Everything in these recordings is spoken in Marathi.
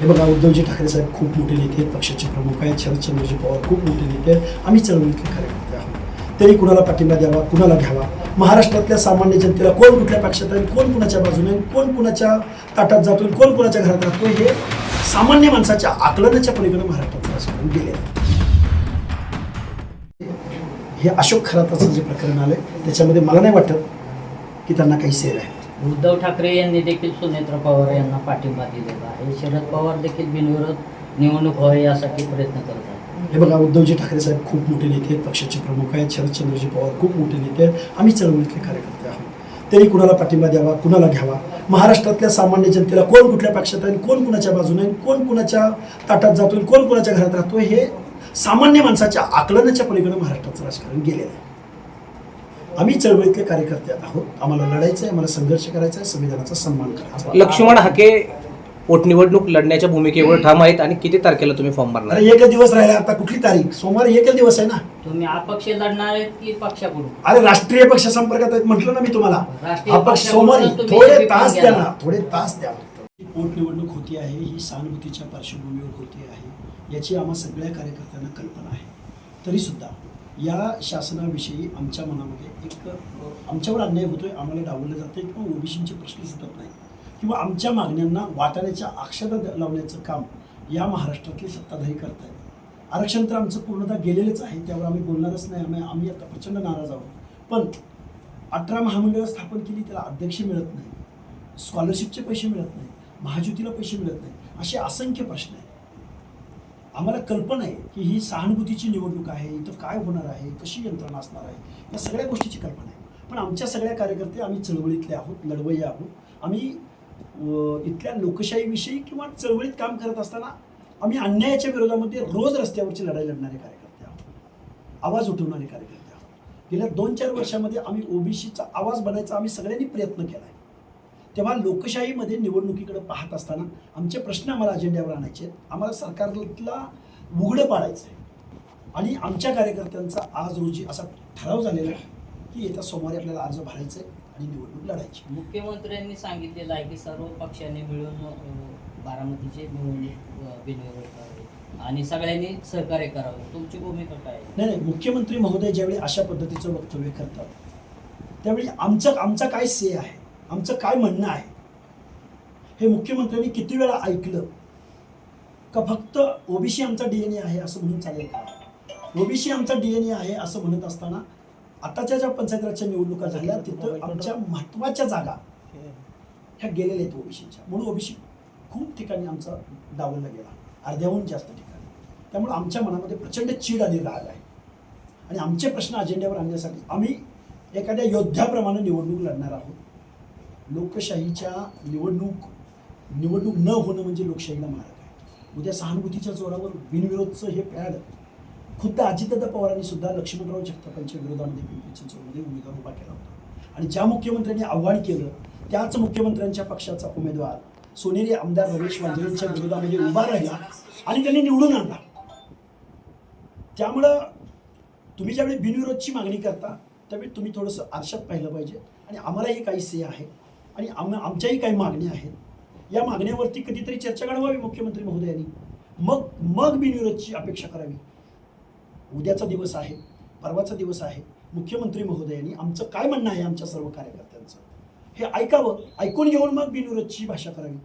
हे बघा, उद्धवजी ठाकरे साहेब खूप मोठे नेते आहेत, पक्षाचे प्रमुख आहेत. शरदचंद्रजी पवार खूप मोठे नेते आहेत. आम्ही चळवळीतले कार्यकर्ते आहोत. तरी कुणाला पाठिंबा द्यावा, कुणाला घ्यावा, महाराष्ट्रातल्या सामान्य जनतेला कोण कुठल्या पक्षात आहे, कोण कुणाच्या बाजूने, कोण कुणाच्या ताटात जातो, कोण कुणाच्या घरात राहतो, हे सामान्य माणसाच्या आकलनाच्या पलीकडे महाराष्ट्रात राजकारण गेले. हे अशोक खराताचं जे प्रकरण आलंय त्याच्यामध्ये मला नाही वाटत की त्यांना काही सेर आहे. उद्धव ठाकरे यांनी देखील सुनेत्र पवार यांना पाठिंबा दिलेला आहे. शरद पवार देखील बिनविरोध निवडणूक व्हावी यासाठी प्रयत्न करत आहेत. हे बघा, उद्धवजी ठाकरे साहेब खूप मोठे नेते आहेत, पक्षाचे प्रमुख आहेत. शरदचंद्रजी पवार खूप मोठे नेते आहेत. आम्ही चळवळीतले कार्यकर्ते आहोत. तरी कुणाला पाठिंबा द्यावा, कुणाला घ्यावा, महाराष्ट्रातल्या सामान्य जनतेला कोण कुठल्या पक्षात आहे, कोण कुणाच्या बाजूने, कोण कुणाच्या ताटात जातो, कोण कुणाच्या घरात राहतो, हे सामान्य माणसाच्या आकलनाच्या पलीकडे महाराष्ट्राचं राजकारण गेलेलं आहे. आम्ही चळवळीतले कार्यकर्ते आहोत. आम्हाला लढायचं आहे, आम्हाला संघर्ष करायचा आहे, संविधानाचा सन्मान करायचा आहे. लक्ष्मण हाके पोटनिवडणूक लढण्याच्या भूमिकेवर ठाम आहेत आणि किती तारखेला तुम्ही फॉर्म भरणार? अरे एकच दिवस राहिला, आता कुठली तारीख? सोमवारी एकच दिवस आहे ना. तुम्ही अपक्ष लढणार आहेत की पक्षाकडून? अरे राष्ट्रीय पक्ष संपर्कात आहेत म्हटलं ना मी तुम्हाला. राष्ट्रीय आपण पक्षाकडून सोमवारी तुम्ही थोडे जे तास पण द्या घ्या. ना, थोडे तास द्या. पोटनिवडणूक होती आहे, ही सहानुभूतीच्या पार्श्वभूमीवर होती आहे, याची आम्हा सगळ्या कार्यकर्त्यांना कल्पना आहे. तरीसुद्धा या शासनाविषयी आमच्या मनामध्ये एक आमच्यावर अन्याय होतोय, आम्हाला डावललं जाते किंवा ओबीसीचे प्रश्न सुटत नाही किंवा आमच्या मागण्यांना वाटाण्याच्या अक्षता लावण्याचं काम या महाराष्ट्रातले सत्ताधारी करत आहेत. आरक्षण तर आमचं पूर्णतः गेलेलंच आहे, त्यावर आम्ही बोलणारच नाही. आम्ही आता प्रचंड नाराज आहोत. पण 18 महामंडळं स्थापन केली, त्याला अध्यक्ष मिळत नाही, स्कॉलरशिपचे पैसे मिळत नाही, महायुतीला पैसे मिळत नाही, असे असंख्य प्रश्न आहेत. आम्हाला कल्पना आहे की ही सहानुभूतीची निवडणूक आहे, इथं काय होणार आहे, कशी यंत्रणा असणार आहे, या सगळ्या गोष्टीची कल्पना आहे. पण आमच्या सगळ्या कार्यकर्ते आम्ही चळवळीतले आहोत, लढवय्ये आहोत. आम्ही इथल्या लोकशाहीविषयी किंवा चळवळीत काम करत असताना आम्ही अन्यायाच्या विरोधामध्ये रोज रस्त्यावरची लढाई लढणारे कार्यकर्ते आहोत, आवाज उठवणारे कार्यकर्ते आहोत. गेल्या 2-4 वर्षामध्ये आम्ही ओबीसीचा आवाज बनायचा आम्ही सगळ्यांनी प्रयत्न केला आहे. तेव्हा लोकशाहीमध्ये निवडणुकीकडे पाहत असताना आमचे प्रश्न आम्हाला अजेंड्यावर आणायचे आहेत, आम्हाला सरकारला उघडं पाडायचं आहे. आणि आमच्या कार्यकर्त्यांचा आज रोजी असा ठराव झालेला आहे की येत्या सोमवारी आपल्याला अर्ज भरायचा आहे आणि निवडणूक लढायची. मुख्यमंत्र्यांनी सांगितलेलं आहे की सर्व पक्षांनी मिळून बारामतीचे निवडणूक बिनविरोध करावे आणि सगळ्यांनी सहकार्य करावं. तुमची भूमिका काय आहे? नाही, मुख्यमंत्री महोदय ज्यावेळी अशा पद्धतीचं वक्तव्य करतात त्यावेळी आमचा काय से आहे, आमचं काय म्हणणं आहे, हे मुख्यमंत्र्यांनी किती वेळा ऐकलं का? फक्त ओबीसी आमचा DNA आहे असं म्हणून चालेल का? ओबीसी आमचा DNA आहे असं म्हणत असताना आताच्या ज्या पंचायत राजच्या निवडणुका झाल्या तिथं आमच्या महत्त्वाच्या जागा ह्या गेलेल्या आहेत ओबीसीच्या, म्हणून ओबीसी खूप ठिकाणी आमचा डावलला गेला, अर्ध्याहून जास्त ठिकाणी. त्यामुळे आमच्या मनामध्ये प्रचंड चीड आणि राग आहे आणि आमचे प्रश्न अजेंड्यावर आणण्यासाठी आम्ही एखाद्या योद्ध्याप्रमाणे निवडणूक लढणार आहोत. लोकशाहीच्या निवडणूक न होणं म्हणजे लोकशाहीला मारक आहे. उद्या सहानुभूतीच्या जोरावर बिनविरोधचं हे पॅड खुद्द अजितदादा पवारांनी सुद्धा लक्ष्मणराव जगतापांच्या विरोधामध्ये पिंपरी चिंचवडमध्ये उमेदवार उभा केला होता आणि ज्या मुख्यमंत्र्यांनी आव्हान केलं त्याच मुख्यमंत्र्यांच्या पक्षाचा उमेदवार सोनेरी आमदार रमेश वांजळेंच्या विरोधामध्ये उभा राहिला आणि त्यांनी निवडून आणला. त्यामुळं तुम्ही ज्यावेळी बिनविरोधची मागणी करता त्यावेळी तुम्ही थोडंसं आरशात पाहिलं पाहिजे आणि आम्हालाही काही से आहे आणि आमच्याही काही मागण्या आहेत. या मागण्यावरती कधीतरी चर्चा घडवावी मुख्यमंत्री महोदयांनी, मग बिनविरोधची अपेक्षा करावी. उद्याचा दिवस आहे, परवाचा दिवस आहे, मुख्यमंत्री महोदयांनी आमचं काय म्हणणं आहे आमच्या सर्व कार्यकर्त्यांचं हे ऐकावं, ऐकून घेऊन मग बिनविरोधची भाषा करावी.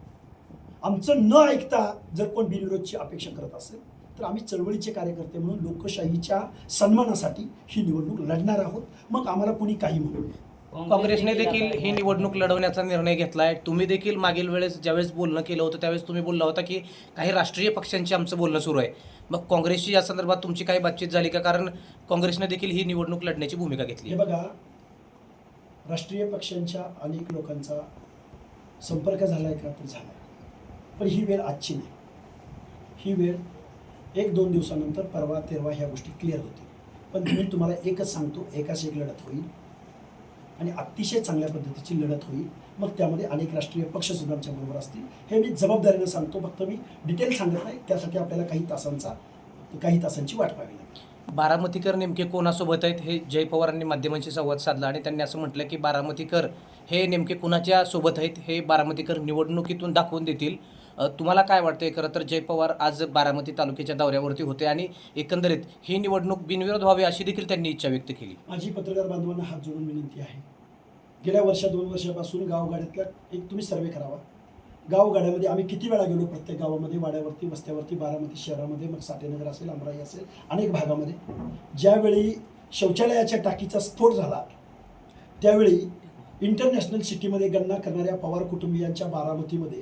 आमचं न ऐकता जर कोण बिनविरोधची अपेक्षा करत असेल तर आम्ही चळवळीचे कार्यकर्ते म्हणून लोकशाहीच्या सन्मानासाठी ही निवडणूक लढणार आहोत. मग आम्हाला कोणी काही म्हणू. काँग्रेसने देखील ही निवडणूक लढवण्याचा निर्णय घेतला आहे. तुम्ही देखील मागील वेळेस ज्यावेळेस बोलणं केलं होतं त्यावेळेस तुम्ही बोलला होता की काही राष्ट्रीय पक्षांची आमचं बोलणं सुरू आहे. मग काँग्रेसची या संदर्भात तुमची काही बातचीत झाली का? कारण काँग्रेसने देखील ही निवडणूक लढण्याची भूमिका घेतली. हे बघा, राष्ट्रीय पक्षांच्या अनेक लोकांचा संपर्क झाला आहे का? तर झाला आहे. पण ही वेळ आजची नाही. ही वेळ 1-2 दिवसानंतर परवा तेरवा ह्या गोष्टी क्लिअर होतील. पण मी तुम्हाला एकच सांगतो, एकाच एक लढत होईल आणि अतिशय चांगल्या पद्धतीची लढत होईल. मग त्यामध्ये अनेक राष्ट्रीय पक्षसुद्धा आमच्याबरोबर असतील. हे मी जबाबदारीनं सांगतो, फक्त मी डिटेल सांगत नाही. त्यासाठी आपल्याला काही तासांची वाट पाहावी लागेल. बारामतीकर नेमके कोणासोबत आहेत हे जय पवारांनी माध्यमांशी संवाद साधला आणि त्यांनी असं म्हटलं की बारामतीकर हे नेमके कुणाच्या सोबत आहेत हे बारामतीकर निवडणुकीतून दाखवून देतील. तुम्हाला काय वाटतंय? खरं तर जय पवार आज बारामती तालुक्याच्या दौऱ्यावरती होते आणि एकंदरीत ही निवडणूक बिनविरोध व्हावी अशी देखील त्यांनी इच्छा व्यक्त केली. माझी पत्रकार बांधवांना हात जोडून विनंती आहे, गेल्या 2 वर्षापासून गावगाड्यातल्या एक तुम्ही सर्वे करावा. गावगाड्यामध्ये आम्ही किती वेळा गेलो, प्रत्येक गावामध्ये, वाड्यावरती, वस्त्यावरती, बारामती शहरामध्ये, मग साठेनगर असेल, अमराई असेल, अनेक भागामध्ये ज्यावेळी शौचालयाच्या टाकीचा स्फोट झाला त्यावेळी इंटरनॅशनल सिटीमध्ये गणना करणाऱ्या पवार कुटुंबियांच्या बारामतीमध्ये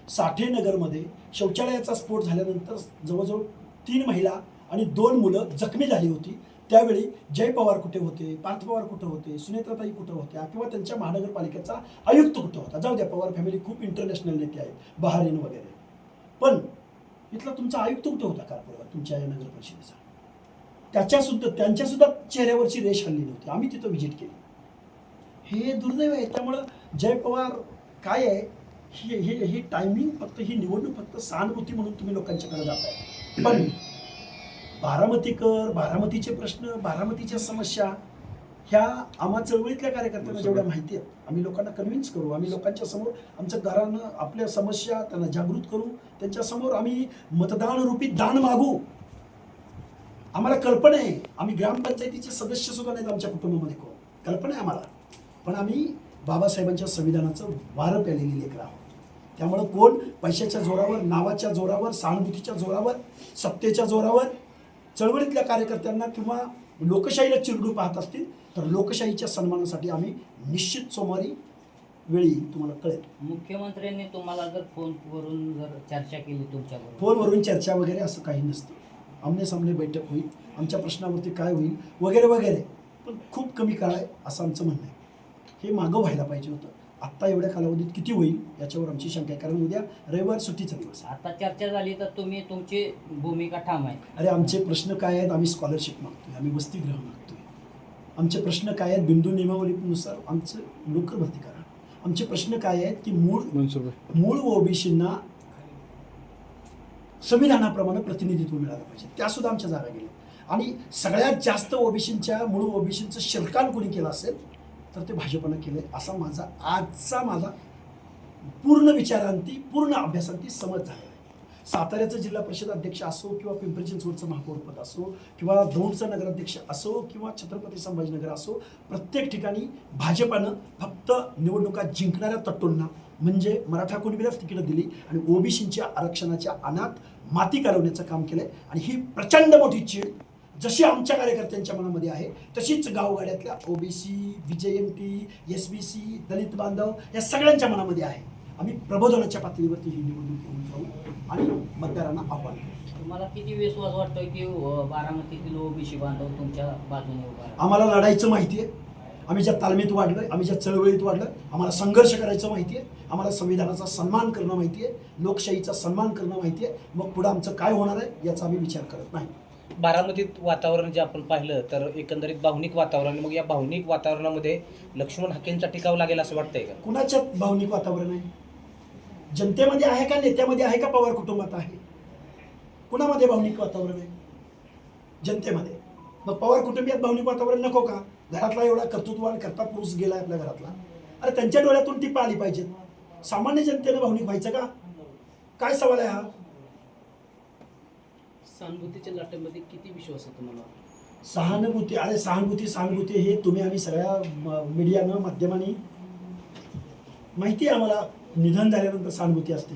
साठेनगरमध्ये शौचालयाचा स्फोट झाल्यानंतर जवळजवळ 3 महिला आणि 2 मुलं जखमी झाली होती. त्यावेळी जय पवार कुठे होते, पार्थ पवार कुठे होते, सुनेत्राताई कुठे होत्या, किंवा त्यांच्या महानगरपालिकेचा आयुक्त कुठे होता? जाऊ द्या, पवार फॅमिली खूप इंटरनॅशनल नेते आहेत, बहारीन वगैरे, पण इथला तुमचा आयुक्त कुठे होता कार्पोरेटर तुमच्या या नगर परिषदेचा? त्यांच्यासुद्धा चेहऱ्यावरची रेष हल्ली नव्हती. आम्ही तिथं व्हिजिट केली. हे दुर्दैव आहे. त्यामुळं जय पवार काय आहे, ही टायमिंग फक्त, ही निवडणूक फक्त सहानुभूती म्हणून तुम्ही लोकांच्याकडे जाताय. पण बारामतीचे प्रश्न, बारामतीच्या समस्या ह्या आम्हा चळवळीतल्या कार्यकर्त्यांना जेवढ्या माहिती आहेत, आम्ही लोकांना कन्व्हिन्स करू, आम्ही लोकांच्या समोर आमचं घरानं आपल्या समस्या त्यांना जागृत करू, त्यांच्यासमोर आम्ही मतदान रूपी दान मागू. आम्हाला कल्पना आहे, आम्ही ग्रामपंचायतीचे सदस्य सुद्धा नाहीत आमच्या कुटुंबामध्ये कोण, कल्पना आहे आम्हाला, पण आम्ही बाबासाहेबांच्या संविधानाचं वारं प्यालेली लेकरं आहोत. त्यामुळं कोण पैशाच्या जोरावर, नावाच्या जोरावर, सहानुभूतीच्या जोरावर, सत्तेच्या जोरावर चळवळीतल्या कार्यकर्त्यांना किंवा लोकशाहीला चिरडू पाहत असतील तर लोकशाहीच्या सन्मानासाठी आम्ही निश्चित सोमवारी वेळी तुम्हाला कळेल. मुख्यमंत्र्यांनी तुम्हाला जर फोनवरून जर चर्चा केली तुमच्याबरोबर? फोनवरून चर्चा वगैरे असं काही नसतं. आमने सामने बैठक होईल, आमच्या प्रश्नावरती काय होईल वगैरे वगैरे, पण खूप कमी काळ आहे असं आमचं म्हणणं आहे. हे मागं व्हायला पाहिजे होतं. आत्ता एवढ्या कालावधीत किती होईल याच्यावर आमची शंका आहे, कारण उद्या रविवार सुट्टीचा दिवस आहे. आता चर्चा झाली तर तुम्ही तुमची भूमिका ठाम आहे. अरे आमचे प्रश्न काय आहेत? आम्ही स्कॉलरशिप मागतोय, आम्ही वसतिगृह मागतोय. आमचे प्रश्न काय आहेत? बिंदू नियमावलीनुसार आमचं नोकर भरती करा. आमचे प्रश्न काय आहेत की मूळ ओबीसींना संविधानाप्रमाणे प्रतिनिधित्व मिळालं पाहिजे, त्यासुद्धा आमच्या जागा गेल्या. आणि सगळ्यात जास्त ओबीसींच्या, मूळ ओबीसींचं शिरकाण कोणी केलं असेल तर ते भाजपनं केलं, असा माझा पूर्ण विचारांती, पूर्ण अभ्यासांती समज झालेला आहे. साताऱ्याचं जिल्हा परिषद अध्यक्ष असो, किंवा पिंपरी चिंचवडचं महापौरपद असो, किंवा दौंडचं नगराध्यक्ष असो, किंवा छत्रपती संभाजीनगर असो, प्रत्येक ठिकाणी भाजपानं फक्त निवडणुका जिंकणाऱ्या तट्टूंना म्हणजे मराठा कुणबीलाच तिकीटं दिली आणि ओबीसींच्या आरक्षणाच्या अनात माती कालवण्याचं काम केलंय. आणि ही प्रचंड मोठी चीड जशी आमच्या कार्यकर्त्यांच्या मनामध्ये आहे तशीच गावगाड्यातल्या ओबीसी, बीजेएमटी, एसबीसी, दलित बांधव या सगळ्यांच्या मनामध्ये आहे. आम्ही प्रबोधनाच्या पातळीवरती ही निवडणूक घेऊन जाऊ आणि मतदारांना आव्हान करू. तुम्हाला किती विश्वास वाटतोय की बारामतीतील ओबीसी बांधव तुमच्या बाजूने उभा आहे? आम्हाला लढायचं माहिती आहे, आम्ही ज्या तालमीत वाढलोय, आम्ही ज्या चळवळीत वाढलोय, आम्हाला संघर्ष करायचं माहिती आहे, आम्हाला संविधानाचा सन्मान करणं माहिती आहे, लोकशाहीचा सन्मान करणं माहिती आहे. मग पुढं आमचं काय होणार आहे याचा आम्ही विचार करत नाही. बारामतीत वातावरण जे आपण पाहिलं तर एकंदरीत भावनिक वातावरण, मग या भावनिक वातावरणामध्ये लक्ष्मण हाकेंचा टिकाव लागेल असं वाटतंय का? कुणाच्यात भावनिक वातावरण आहे? जनतेमध्ये आहे का, नेत्यामध्ये आहे का, पवार कुटुंबात आहे? कुणामध्ये भावनिक वातावरण आहे? जनतेमध्ये. मग पवार कुटुंबियात भावनिक वातावरण नको का? घरातला एवढा कर्तृत्ववान करता पुरुष गेलाय आपल्या घरातला, अरे त्यांच्या डोळ्यातून टिपा आली पाहिजेत. सामान्य जनतेनं भावनिक व्हायचं का? काय सवाल आहे हा? सहानुभूतीच्या लाटेमध्ये किती विश्वास आहे तुम्हाला? सहानुभूती, अरे सहानुभूती हे तुम्ही आम्ही सगळ्या मीडियानं, माध्यमांनी माहिती आहे आम्हाला. निधन झाल्यानंतर सहानुभूती असते.